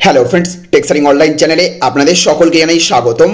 Hello friends, টেক্সারিং online চ্যানেলে আপনাদের সকলকে জানাই স্বাগতম।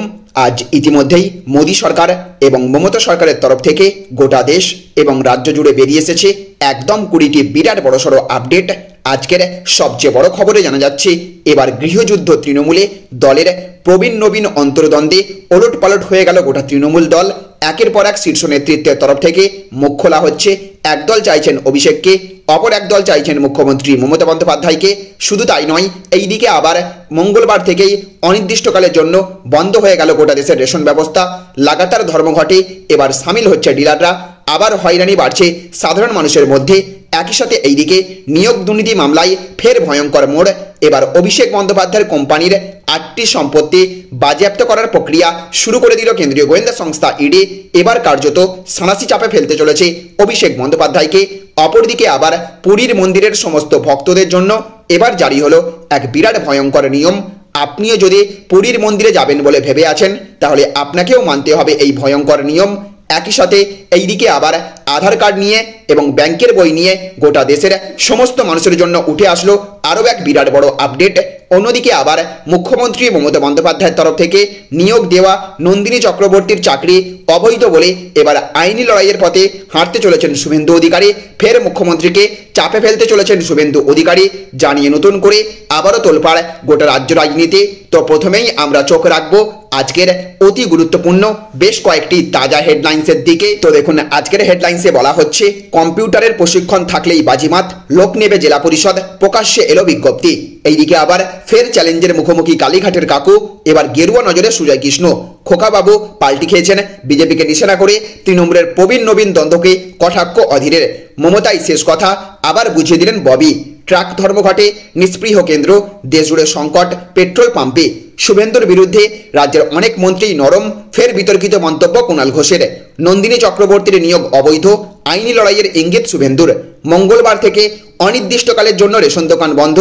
আজ ইতিমধ্যেই মোদী সরকার এবং মমতা সরকারের তরফ থেকে গোটা দেশ এবং রাজ্য জুড়ে বেরিয়ে এসেছে একদম 20টি বিরাট বড়সড় আপডেট। আজকের সবচেয়ে বড় খবরে জানা যাচ্ছে এবার গৃহযুদ্ধ তৃণমূলে, দলের প্রবীণ নবীন অন্তর্দ্বন্দ্বে ওলট পালট হয়ে গেল গোটা তৃণমূল দল। একের পর এক শীর্ষ নেতৃত্বের তরফ থেকে মুখ খোলা হচ্ছে। একদল চাইছেন অভিষেককে, অপর একদল চাইছেন মুখ্যমন্ত্রী মমতা বন্দ্যোপাধ্যায়কে। শুধু তাই নয়, এইদিকে আবার মঙ্গলবার থেকেই অনির্দিষ্টকালের জন্য বন্ধ হয়ে গেল গোটা দেশের রেশন ব্যবস্থা। লাগাতার ধর্মঘটে এবার সামিল হচ্ছে ডিলাররা। আবার হয়রানি বাড়ছে সাধারণ মানুষের মধ্যে। একই সাথে এইদিকে নিয়োগ দুর্নীতি মামলায় ফের ভয়ঙ্কর মোড়। এবার অভিষেক বন্দ্যোপাধ্যায়ের কোম্পানির 8টি সম্পত্তি বাজেয়াপ্ত করার প্রক্রিয়া শুরু করে দিল কেন্দ্রীয় গোয়েন্দা সংস্থা ইডি। এবার কার্যত সাঁড়াশি চাপে ফেলতে চলেছে অভিষেক বন্দ্যোপাধ্যায়কে। অপরদিকে আবার পুরীর মন্দিরের সমস্ত ভক্তদের জন্য এবার জারি হলো এক বিরাট ভয়ঙ্কর নিয়ম। আপনিও যদি পুরীর মন্দিরে যাবেন বলে ভেবে আছেন, তাহলে আপনাকেও মানতে হবে এই ভয়ঙ্কর নিয়ম। একই সাথে এইদিকে আবার আধার কার্ড নিয়ে এবং ব্যাংকের বই নিয়ে গোটা দেশের সমস্ত মানুষের জন্য উঠে আসলো আরও এক বিরাট বড় আপডেট। অন্যদিকে আবার মুখ্যমন্ত্রী মমতা বন্দ্যোপাধ্যায়ের তরফ থেকে নিয়োগ দেওয়া নন্দিনী চক্রবর্তীর চাকরি অবৈধ বলে এবার আইনি লড়াইয়ের পথে হাঁটতে চলেছেন শুভেন্দু অধিকারী। ফের মুখ্যমন্ত্রীকে চাপে ফেলতে চলেছেন শুভেন্দু অধিকারী, জানিয়ে নতুন করে আবারও তোলপাড় গোটা রাজ্য রাজনীতি। তো প্রথমেই আমরা চোখ রাখবো আজকের অতি গুরুত্বপূর্ণ বেশ কয়েকটি তাজা হেডলাইন্সের দিকে। তো দেখুন, আজকের হেডলাইন্সে বলা হচ্ছে কম্পিউটারের প্রশিক্ষণ থাকলেই বাজিমাত, লোক নেবে জেলা পরিষদ, প্রকাশ্যে এলো বিজ্ঞপ্তি। এইদিকে আবার ফের চ্যালেঞ্জের মুখোমুখি কালীঘাটের কাকু। এবার গেরুয়া নজরে সুজয় কৃষ্ণ। খোকাবাবু পাল্টি খেয়েছেন বিজেপিকে নিশানা করে। তৃণমূলের প্রবীণ নবীন দ্বন্দ্বকে কটাক্ষ অধীরের। মমতাই শেষ কথা আবার বুঝিয়ে দিলেন ববি। ট্রাক ধর্মঘটে নিস্পৃহ কেন্দ্র, দেশজুড়ে সংকট পেট্রোল পাম্পে। শুভেন্দুর বিরুদ্ধে রাজ্যের অনেক মন্ত্রী নরম, ফের বিতর্কিত মন্তব্য কুণাল ঘোষের। নন্দিনী চক্রবর্তীর নিয়োগ অবৈধ, আইনি লড়াইয়ের ইঙ্গিত শুভেন্দুর। মঙ্গলবার থেকে অনির্দিষ্টকালের জন্য রেশন দোকান বন্ধ,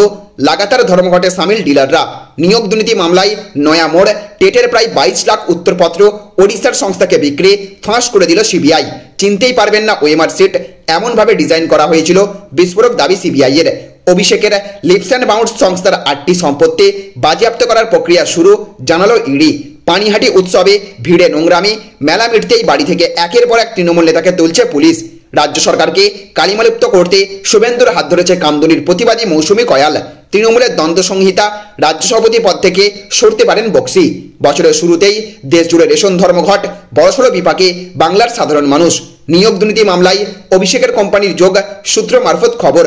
লাগাতার ধর্মঘটে সামিল ডিলাররা। নিয়োগ দুর্নীতি মামলায় নয়া মোড়, টেটের প্রায় 22 লাখ উত্তরপত্র ওড়িশার সংস্থাকে বিক্রি, ফাঁস করে দিল সিবিআই। চিনতেই পারবেন না ওএমআর সিট, এমনভাবে ডিজাইন করা হয়েছিল বিস্ফোরক দাবি সিবিআই এর। অভিষেকের লিপস অ্যান্ড বাউন্স সংস্থার 8টি সম্পত্তি বাজেয়াপ্ত করার প্রক্রিয়া শুরু, জানালো ইডি। পানিহাটি উৎসবে ভিড়ে নোংরামি, মেলা মিটতেই বাড়ি থেকে একের পর এক তৃণমূল নেতাকে তুলছে পুলিশ। রাজ্য সরকারকে কালিমালিপ্ত করতে শুভেন্দুর হাত ধরেছে কামদুনির প্রতিবাদী মৌসুমী কয়াল। তৃণমূলের দ্বন্দ্ব সংহিতা, রাজ্য সভাপতি পদ থেকে সরতে পারেন বক্সি। বছরের শুরুতেই দেশ জুড়ে রেশন ধর্মঘট, বড়সড় বিপাকে বাংলার সাধারণ মানুষ। নিয়োগ দুর্নীতি মামলায় অভিষেকের কোম্পানির যোগ, সূত্র মারফত খবর।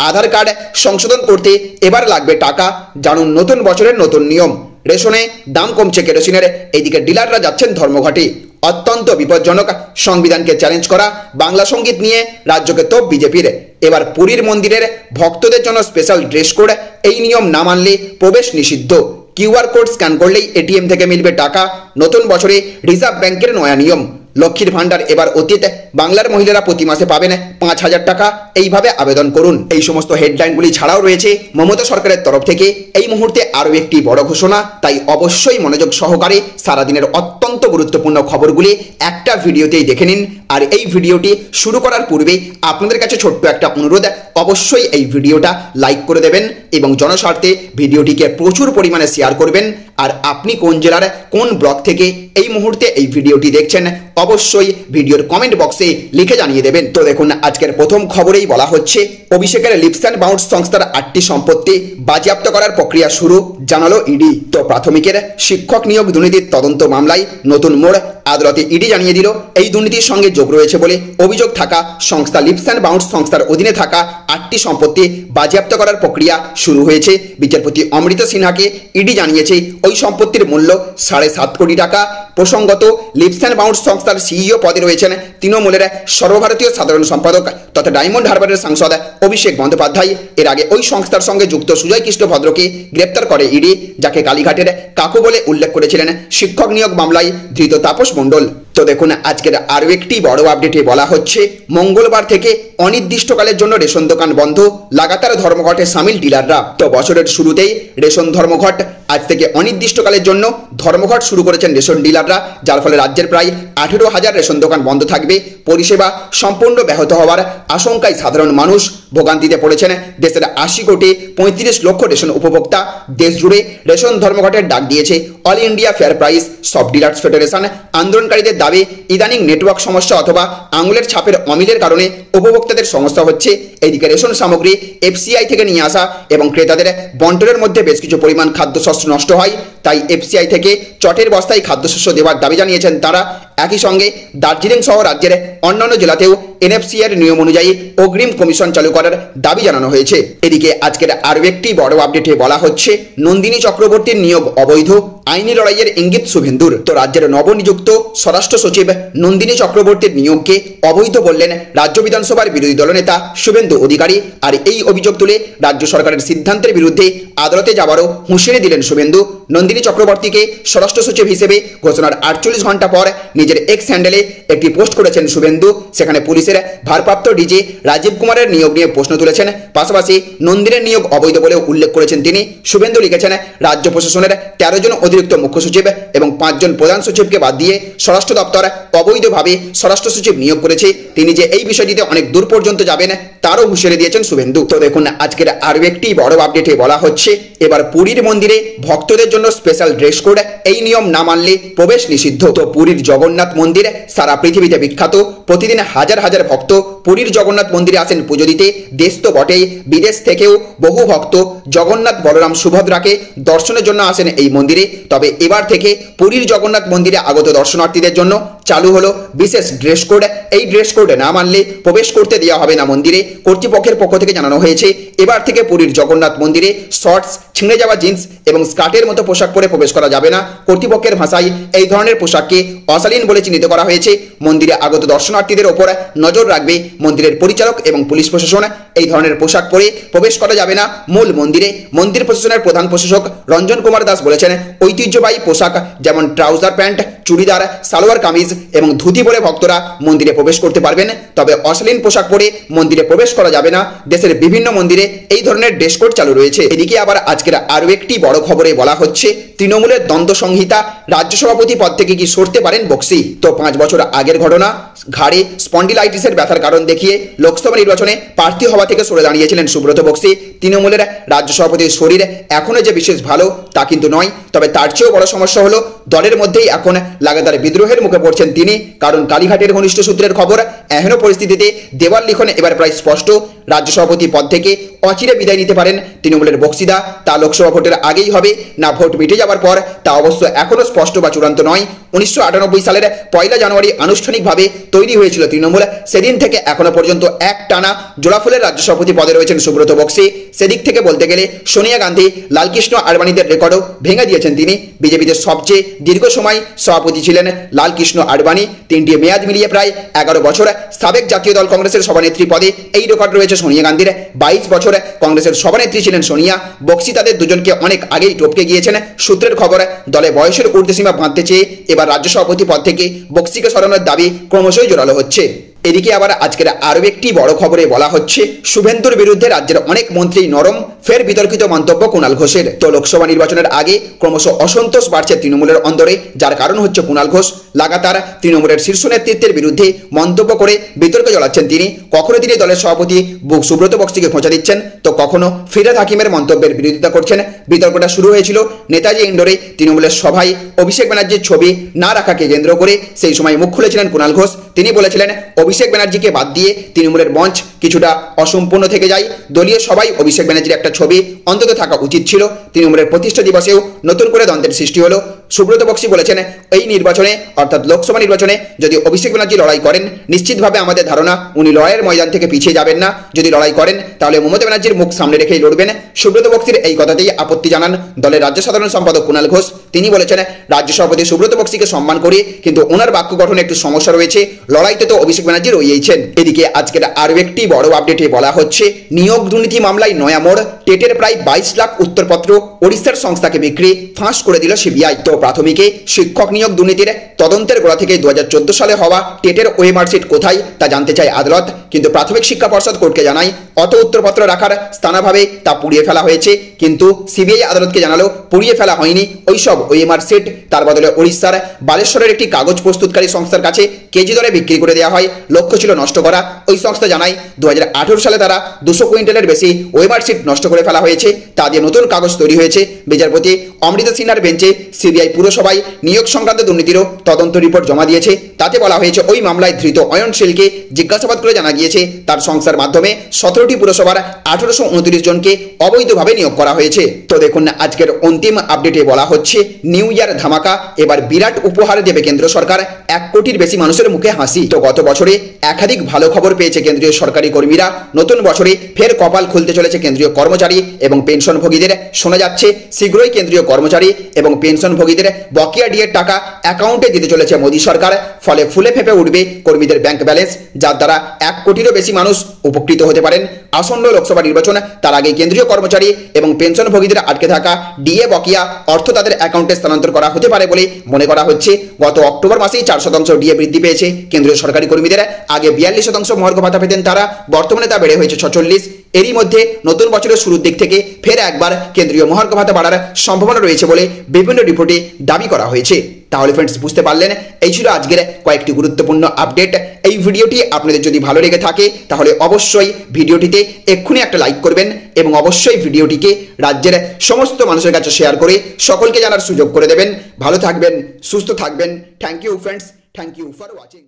আধার কার্ড সংশোধন করতে এবার লাগবে টাকা, জানুন নতুন বছরের নতুন নিয়ম। রেশনে দাম কমছে কেরোসিনের, এদিকে ডিলাররা যাচ্ছেন ধর্মঘটে। অত্যন্ত বিপজ্জনক, সংবিধানকে চ্যালেঞ্জ করা বাংলা সঙ্গীত নিয়ে রাজ্যকে তোপ বিজেপির। এবার পুরীর মন্দিরের ভক্তদের জন্য স্পেশাল ড্রেস কোড, এই নিয়ম না মানলে প্রবেশ নিষিদ্ধ। কিউআর কোড স্ক্যান করলেই এটিএম থেকে মিলবে টাকা। নতুন বছরে রিজার্ভ ব্যাংকের নয়া নিয়ম। লক্ষ্মীর ভান্ডার এবার অতীত, বাংলার মহিলারা প্রতি মাসে পাবেন 5,000 টাকা, এইভাবে আবেদন করুন। এই সমস্ত হেডলাইনগুলি ছাড়াও রয়েছে মমতা সরকারের তরফ থেকে এই মুহূর্তে আরও একটি বড় ঘোষণা। তাই অবশ্যই মনোযোগ সহকারে সারাদিনের অত্যন্ত গুরুত্বপূর্ণ খবরগুলি একটা ভিডিওতেই দেখে নিন। আর এই ভিডিওটি শুরু করার পূর্বে আপনাদের কাছে ছোট্ট একটা অনুরোধ, অবশ্যই এই ভিডিওটা লাইক করে দেবেন এবং জনস্বার্থে ভিডিওটিকে প্রচুর পরিমাণে শেয়ার করবেন। আর আপনি কোন জেলার কোন ব্লক থেকে এই মুহূর্তে এই ভিডিওটি দেখছেন, অবশ্যই ভিডিওর কমেন্ট বক্সে লিখে জানিয়ে দেবেন। তো দেখুন, আজকের প্রথম খবরেই বলা হচ্ছে অভিষেকের লিপস অ্যান্ড বাউন্স সংস্থার 8টি সম্পত্তি বাজেয়াপ্ত করার প্রক্রিয়া শুরু, জানালো ইডি। তো প্রাথমিকের শিক্ষক নিয়োগ দুর্নীতির তদন্ত মামলায় নতুন মোড়। আদালতে ইডি জানিয়ে দিল এই দুর্নীতির সঙ্গে যোগ রয়েছে বলে অভিযোগ থাকা সংস্থা লিপস অ্যান্ড বাউন্স সংস্থার অধীনে থাকা 8টি সম্পত্তি বাজেয়াপ্ত করার প্রক্রিয়া শুরু হয়েছে। বিচারপতি অমৃত সিনহাকে ইডি জানিয়েছে ওই সম্পত্তির মূল্য 7.5 কোটি টাকা। প্রসঙ্গত, লিপস অ্যান্ড বাউন্স সংস্থার সিইও পদে রয়েছেন তৃণমূলের সর্বভারতীয় সাধারণ সম্পাদক তথা ডায়মন্ড হারবারের সাংসদ অভিষেক বন্দ্যোপাধ্যায়। এর আগে ওই সংস্থার সঙ্গে যুক্ত সুজয় কৃষ্ণ ভদ্রকে গ্রেপ্তার করে ইডি, যাকে কালীঘাটের কাকু বলে উল্লেখ করেছিলেন শিক্ষক নিয়োগ মামলায় ধৃত তাপস মণ্ডল। তো দেখুন, আজকের আরও একটি বড় আপডেটে বলা হচ্ছে মঙ্গলবার থেকে অনির্দিষ্টকালের জন্য রেশন দোকান বন্ধ, লাগাতার ধর্মঘটে সামিল ডিলাররা। তো বছরের শুরুতেই রেশন ধর্মঘট, আজ থেকে অনির্দিষ্টকালের জন্য ধর্মঘট শুরু করেছেন রেশন ডিলাররা, যার ফলে রাজ্যের প্রায় 18,000 রেশন দোকান বন্ধ থাকবে। পরিষেবা সম্পূর্ণ ব্যাহত হওয়ার আশঙ্কায় সাধারণ মানুষ। ভোগান্তিতে পড়েছেন দেশের 80 কোটি 35 লক্ষ রেশন উপভোক্তা। দেশ জুড়ে রেশন ধর্মঘটের ডাক দিয়েছে অল ইন্ডিয়া ফেয়ার প্রাইস সব ডিলার্স ফেডারেশন। আন্দোলনকারীদের দাবি, ইদানিং নেটওয়ার্ক সমস্যা অথবা আঙুলের ছাপের অমিলের কারণে উপভোক্তাদের সমস্যা হচ্ছে। এদিকে রেশন সামগ্রী এফসিআই থেকে নিয়ে আসা এবং ক্রেতাদের বন্টনের মধ্যে বেশ কিছু পরিমাণ খাদ্যশস্য নষ্ট হয়, তাই এফসিআই থেকে চটের বস্তায় খাদ্যশস্য দেওয়ার দাবি জানিয়েছেন তারা। একই সঙ্গে দার্জিলিং সহ রাজ্যের অন্যান্য জেলাতেও এনএফসি এর নিয়ম অনুযায়ী অগ্রিম কমিশন চালু করার দাবি জানানো হয়েছে। এদিকে আজকের আরও একটি বড় আপডেটে বলা হচ্ছে, নন্দিনী চক্রবর্তীর নিয়োগ অবৈধ, আইনি লড়াইয়ের ইঙ্গিত শুভেন্দুর। তো রাজ্যের নবনিযুক্ত স্বরাষ্ট্র সচিব নন্দিনী চক্রবর্তীর নিয়োগকে অবৈধ বললেন রাজ্য বিধানসভার বিরোধী দলনেতা শুভেন্দু অধিকারী। আর এই অভিযোগ তুলে রাজ্য সরকারের সিদ্ধান্তের বিরুদ্ধে আদালতে যাওয়ারও হুঁশিয়ারি দিলেন শুভেন্দু। নন্দিনী চক্রবর্তীকে স্বরাষ্ট্র সচিব হিসেবে ঘোষণার 48 ঘন্টা পর নিজের এক্স হ্যান্ডেলে একটি পোস্ট করেছেন শুভেন্দু। সেখানে পুলিশের ভারপ্রাপ্ত ডিজি রাজীব কুমারের নিয়োগ নিয়ে প্রশ্ন তুলেছেন। পাশাপাশি নন্দিনীর নিয়োগ অবৈধ বলেও উল্লেখ করেছেন তিনি। শুভেন্দু লিখেছেন, রাজ্য প্রশাসনের 13 জন অতিরিক্ত মুখ্য সচিব এবং 5 জন প্রধান সচিবকে বাদ দিয়ে স্বরাষ্ট্র দপ্তর অবৈধভাবে স্বরাষ্ট্র সচিব নিয়োগ করেছে। তিনি যে এই বিষয়টিতে অনেক দূর পর্যন্ত যাবেন তারও হুঁশিয়ারি দিয়েছেন শুভেন্দু। তো দেখুন আজকের আরও একটি বড় আপডেটে বলা হচ্ছে, এবার পুরীর মন্দিরে ভক্তদের জন্য স্পেশাল ড্রেস কোড, এই নিয়ম না মানলে প্রবেশ নিষিদ্ধ। তো পুরীর জগন্নাথ মন্দির সারা পৃথিবীতে বিখ্যাত, প্রতিদিন হাজার হাজার ভক্ত পুরীর জগন্নাথ মন্দিরে আসেন পুজো দিতে। দেশ তো বটেই, বিদেশ থেকেও বহু ভক্ত জগন্নাথ বলরাম সুভদ্রাকে দর্শনের জন্য আসেন এই মন্দিরে। তবে এবার থেকে পুরীর জগন্নাথ মন্দিরে আগত দর্শনার্থীদের জন্য চালু হলো বিশেষ ড্রেস কোড। এই ড্রেস কোড না মানলে প্রবেশ করতে দেওয়া হবে না মন্দিরে। কর্তৃপক্ষের পক্ষ থেকে জানানো হয়েছে, এবার থেকে পুরীর জগন্নাথ মন্দিরে শর্টস, ছিঁড়ে যাওয়া জিন্স এবং স্কার্টের মতো পোশাক পরে প্রবেশ করা যাবে না। কর্তৃপক্ষের ভাষায় এই ধরনের পোশাককে অশালীন বলে চিহ্নিত করা হয়েছে। মন্দিরে আগত দর্শনার্থীদের ওপর নজর রাখবে মন্দিরের পরিচালক এবং পুলিশ প্রশাসন। এই ধরনের পোশাক পরে প্রবেশ করা যাবে না মূল মন্দিরে। মন্দির প্রশাসনের প্রধান প্রশাসক রঞ্জন কুমার দাস বলেছেন, ঐতিহ্যবাহী পোশাক যেমন ট্রাউজার প্যান্ট, চুড়িদার, সালোয়ার কামিজ এবং ধুতি পরে ভক্তরা মন্দিরে প্রবেশ করতে পারবেন। তবে অশালীন পোশাক পরে মন্দিরে প্রবেশ করা যাবে না। দেশের বিভিন্ন মন্দিরে এই ধরনের ড্রেস কোড চালু রয়েছে। এদিকে আবার আজকের আরও একটি বড় খবরে বলা হচ্ছে, তৃণমূলের দ্বন্দ্ব সংহিতা, রাজ্য সভাপতি পদ থেকে কি সরতে পারেন বক্সি। তো 5 বছর আগের ঘটনা, ঘাড়ে স্পন্ডিলাইটিসের ব্যথার কারণ দেখিয়ে লোকসভা নির্বাচনে প্রার্থী হওয়া থেকে সরে দাঁড়িয়েছিলেন সুব্রত বক্সি। তৃণমূলের রাজ্য সভাপতির শরীর এখনো যে বিশেষ ভালো তা কিন্তু নয়। তবে তার চেয়েও বড় সমস্যা হলো দলের মধ্যেই এখন লাগাতার বিদ্রোহের মুখে পড়ছেন তিনি। কারণ কালীঘাটের ঘনিষ্ঠ সূত্রের খবর, এহেন পরিস্থিতিতে দেওয়াল লিখন এবার প্রায় স্পষ্ট, রাজ্য সভাপতি পদ থেকে অচিরে বিদায় নিতে পারেন তৃণমূলের বক্সিদা। তা লোকসভা ভোটের আগেই হবে না ভোট মিটে যাওয়ার পর, তা অবশ্য এখনো স্পষ্ট বা চূড়ান্ত নয়। 1998 সালের 1 জানুয়ারি আনুষ্ঠানিকভাবে তৈরি হয়েছিল তৃণমূল। সেদিন থেকে এখনো পর্যন্ত এক টানা জোড়াফুলের রাজ্য সভাপতি পদে রয়েছেন সুব্রত বক্সি। সেদিক থেকে বলতে গেলে সোনিয়া গান্ধী, লালকৃষ্ণ আডবাণীদের রেকর্ডও ভেঙে দিয়েছেন তিনি। বিজেপিতে সবচেয়ে দীর্ঘ সময় সভাপতি ছিলেন লালকৃষ্ণ আডবাণী, 3টি মেয়াদ মিলিয়ে প্রায় 11 বছর। সাবেক জাতীয় দল কংগ্রেসের সভানেত্রী পদে এই রেকর্ড রয়েছে সোনিয়া গান্ধীর। 22 বছর কংগ্রেসের সভানেত্রী ছিলেন সোনিয়া। বক্সি তাদের দুজনকে অনেক আগেই টপকে গিয়েছেন। সূত্রের খবর, দলে বয়সের ঊর্ধ্বসীমা বাঁধতে চেয়ে এবার রাজ্য সভাপতি পদ থেকে বক্সিকে সরানোর দাবি ক্রমশই জোরালো হচ্ছে। এদিকে আবার আজকের আরও একটি বড় খবরে বলা হচ্ছে, শুভেন্দুর বিরুদ্ধে রাজ্যের অনেক মন্ত্রী নরম, ফের বিতর্কিত মন্তব্য কুণাল ঘোষের। তো লোকসভা নির্বাচনের আগে ক্রমশ অসন্তোষ বাড়ছে তৃণমূলের অন্দরে, যার কারণ হচ্ছে কুণাল ঘোষ লাগাতার তৃণমূলের শীর্ষ নেতৃত্বের বিরুদ্ধে মন্তব্য করে বিতর্ক জ্বালাচ্ছেন তিনি। কখনো তিনি দলের সভাপতি সুব্রত বক্সিকে খোঁচা দিচ্ছেন, তো কখনো ফিরহাদ হাকিমের মন্তব্যের বিরোধিতা করছেন। বিতর্কটা শুরু হয়েছিল নেতাজি ইন্ডোরে তৃণমূলের সভায় অভিষেক ব্যানার্জির ছবি না রাখাকে কেন্দ্র করে। সেই সময় মুখ খুলেছিলেন কুণাল ঘোষ। তিনি বলেছিলেন, অভিষেক ব্যানার্জিকে বাদ দিয়ে তৃণমূলের মঞ্চ কিছুটা অসম্পূর্ণ থেকে যায়। দলীয় সবাই অভিষেক ব্যানার্জির একটা ছবি অন্তত থাকা উচিত ছিল। তৃণমূলের প্রতিষ্ঠা দিবসেও নতুন করে দ্বন্দ্বের সৃষ্টি হলো। সুব্রত বক্সি বলেছেন, এই নির্বাচনে অর্থাৎ লোকসভা নির্বাচনে যদি অভিষেক ব্যানার্জি লড়াই করেন, নিশ্চিতভাবে আমাদের ধারণা উনি লড়াইয়ের ময়দান থেকে পিছিয়ে যাবেন না। যদি লড়াই করেন তাহলে মমতা ব্যানার্জির মুখ সামনে রেখেই লড়বেন। সুব্রত বক্সির এই কথাতেই আপত্তি জানান দলের রাজ্য সাধারণ সম্পাদক কুণাল ঘোষ। তিনি বলেছেন, রাজ্য সভাপতি সুব্রত বক্সিকে সম্মান করি, কিন্তু ওনার বাক্য গঠনে একটু সমস্যা রয়েছে। লড়াইতে তো অভিষেক ব্যানার্জি রয়েছেন। এদিকে আজকের আরও একটি বড় আপডেটে বলা হচ্ছে, নিয়োগ দুর্নীতি মামলায় নয়া মোড়, টেটের প্রায় 22 লাখ উত্তরপত্র ওড়িশার সংস্থাকে বিক্রি, ফাঁস করে দিল সিবিআই। তো প্রাথমিকে শিক্ষক নিয়োগ দুর্নীতির তদন্তের গোড়া থেকে 2014 সালে হওয়া টেটের ওএমআর সিট কোথায় তা জানতে চায় আদালত। কিন্তু প্রাথমিক শিক্ষা পর্ষদ কোর্টকে জানায় অত উত্তরপত্র রাখার স্থানাভাবে তা পুড়িয়ে ফেলা হয়েছে। কিন্তু সিবিআই আদালতকে জানালো পুড়িয়ে ফেলা হয়নি ওইসব ওএমআর সিট, তার বদলে ওড়িশার বালেশ্বরের একটি কাগজ প্রস্তুতকারী সংস্থার কাছে কেজি দরে বিক্রি করে দেওয়া হয়। লক্ষ্য ছিল নষ্ট করা। ওই সংস্থা জানায় 2018 সালে তারা 200 কুইন্টালের বেশি ওয়েমার শিট নষ্ট করে ফেলা হয়েছে। তা দিয়ে নতুন কাগজ তৈরি হয়েছে। বিচারপতি অমৃতা সিনহার বেঞ্চে সিবিআই পুরসভায় নিয়োগ সংক্রান্ত দুর্নীতিরও তদন্ত রিপোর্ট জমা দিয়েছে। তাতে বলা হয়েছে ওই মামলায় ধৃত অয়ন শীলকে জিজ্ঞাসাবাদ করে জানা গিয়েছে তার সংস্থার মাধ্যমে 17টি পুরসভার 1829 জনকে অবৈধভাবে নিয়োগ করা হয়েছে। তো দেখুন আজকের অন্তিম আপডেটে বলা হচ্ছে নিউ ইয়ার ধামাকা, এবার বিরাট উপহার দেবে কেন্দ্র সরকার। 1 কোটির বেশি মানুষের মুখে হাসি। তো গত বছরে একাধিক ভালো খবর পেয়েছে কেন্দ্রীয় সরকারি কর্মীরা। নতুন বছরে ফের কপাল খুলতে চলেছে কেন্দ্রীয় কর্মচারী এবং পেনশনভোগীদের। শোনা যাচ্ছে শীঘ্রই কেন্দ্রীয় কর্মচারী এবং পেনশনভোগীদের বকেয়া ডিএর টাকা অ্যাকাউন্টে দিতে চলেছে মোদী সরকার। ফলে ফুলে ফেঁপে উঠবে কর্মীদের ব্যাংক ব্যালেন্স, যার দ্বারা 1 কোটিরও বেশি মানুষ উপকৃত হতে পারেন। আসন্ন লোকসভা নির্বাচন, তার আগে কেন্দ্রীয় কর্মচারী এবং পেনশনভোগীদের আটকে থাকা ডিএ বকেয়া অর্থ তাদের অ্যাকাউন্টে স্থানান্তর করা হতে পারে বলে মনে করা হচ্ছে। গত অক্টোবর মাসেই 4% ডিএ বৃদ্ধি পেয়েছে কেন্দ্রীয় সরকারি কর্মীদের। আগে 42% মহার্ঘ ভাতা পেতেন তারা, বর্তমানে তা বেড়ে হয়েছে 46। এরই মধ্যে নতুন বছরের শুরুর দিক থেকে ফের একবার কেন্দ্রীয় মহার্ঘ ভাতা বাড়ার সম্ভাবনা রয়েছে বলে বিভিন্ন রিপোর্টে দাবি করা হয়েছে। তাহলে ফ্রেন্ডস বুঝতে পারলেন, এই ছিল আজকের কয়েকটি গুরুত্বপূর্ণ আপডেট। এই ভিডিওটি আপনাদের যদি ভালো লেগে থাকে তাহলে অবশ্যই ভিডিওটিতে এক্ষুনি একটা লাইক করবেন এবং অবশ্যই ভিডিওটিকে রাজ্যের সমস্ত মানুষের কাছে শেয়ার করে সকলকে জানার সুযোগ করে দেবেন। ভালো থাকবেন, সুস্থ থাকবেন। Thank you friends, thank you for watching.